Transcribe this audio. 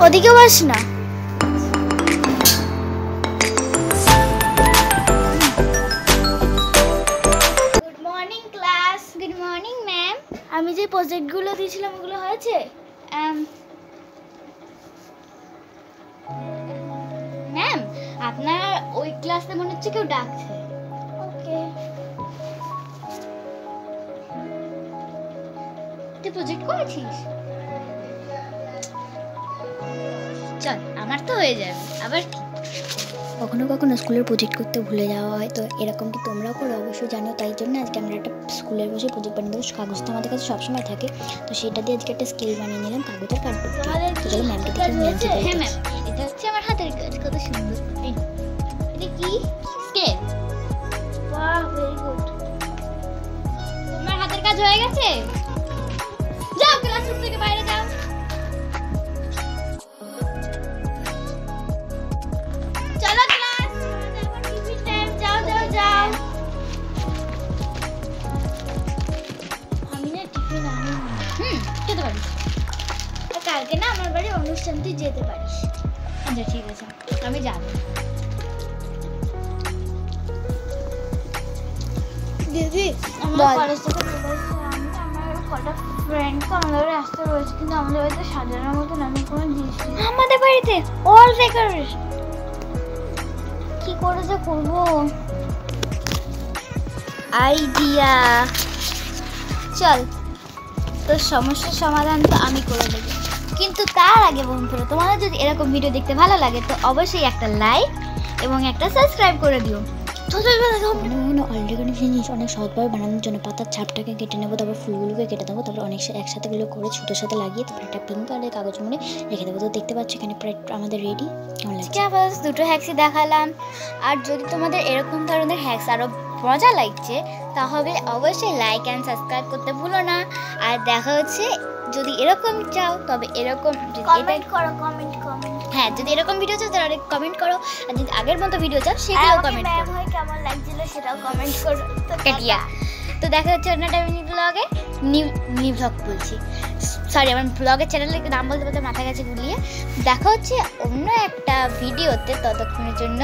ওদিকে বস না। Good morning class. Good morning ma'am. আমি যে প্রজেক্টগুলো দিয়েছিলাম ওগুলো হয়েছে? ম্যাম আপনার ওই ক্লাসে মনে হচ্ছে কেউ ডাকছে। ওকে। তুই প্রজেক্ট করেছিস? চল আমার তো হয়ে যাবে। আবার কখনো কখনো স্কুলের প্রজেক্ট করতে ভুলে যাওয়া হয়, তো এরকম কি তোমরাও করো অবশ্যই জানো। তাই জন্য আজকে আমরা একটা স্কুলের বসে প্রজেক্ট বানিয়ে দেবো। কাগজ তো আমাদের কাছে সবসময় থাকে, তো সেটা দিয়ে আজকে একটা স্কেল বানিয়ে নিলাম কাগজের কাটবো। তো চলো ম্যামকে দেখে ম্যামকে বলতে। হ্যাঁ ম্যাম, এটা হচ্ছে আমার হাতের কাজ, কত সুন্দর। এটা কি স্কেল? বাহ, ভেরি গুড। তোমার হাতের কাজ হয়ে গেছে? যাও ক্লাসরুম থেকে বাইরে যাও। চলো ক্লাস, এখন টিফিন টাইম। যাও যাও যাও। আমি না টিফিন আনি। খেতে পারিস। কালকে না আমার বাড়ি অনুষ্ঠান, তুই যেতে পারিস। আচ্ছা ঠিক আছে, আমি যাবো। দিদি আমরা কলেজ থেকে চলে এসেছি। আমার কটা ফ্রেন্ডকে আমাদের বাড়ি আসতে রয়েছে, কিন্তু আমাদের বাড়িতে সাজানোর মতন আমি কোনো জিনিস নেই। আমাদের বাড়িতে অল ডেকোরেশন কি করে যে করবো? আইডিয়া। চল, তোর সমস্যার সমাধান তো আমি করে দেবো, কিন্তু তার আগে বন্ধুরা, তোমাদের যদি এরকম ভিডিও দেখতে ভালো লাগে তো অবশ্যই একটা লাইক এবং একটা সাবস্ক্রাইব করে দিও। অলরেডি জিনিস অনেক সহজভাবে বানানোর জন্য পাতার ছাপটাকে কেটে নেবো, তারপর ফুলগুলোকে কেটে দেবো, তারপর অনেক একসাথে গুলো করে ছোটোর সাথে লাগিয়ে তারপর একটা পিঙ্ক কালারের কাগজ মুড়ে রেখে দেবো। তো দেখতে পাচ্ছ এখানে প্রায় আমাদের রেডি। দুটো হ্যাক্সই দেখালাম। আর যদি তোমাদের এরকম ধরনের হ্যাক্স আরও মজা লাগছে তাহলে অবশ্যই লাইক অ্যান্ড সাবস্ক্রাইব করতে ভুলো না। আর দেখা হচ্ছে, যদি এরকম চাও তবে এরকম কমেন্ট করো। হ্যাঁ, যদি এরকম ভিডিও চাও তাহলে কমেন্ট করো, আর যদি আগের মতো ভিডিও চাও সেটাও কমেন্ট করো। কেমন লাগছিল সেটাও কমেন্ট করো। তো দেখা হচ্ছে অন্য একটা ব্লগে। নিউ ব্লগ বলছি, সরি, আমার ব্লগের চ্যানেলের নাম বলতে বলতে মাথা গেছে গুলিয়ে। দেখা হচ্ছে অন্য একটা ভিডিওতে, ততক্ষণের জন্য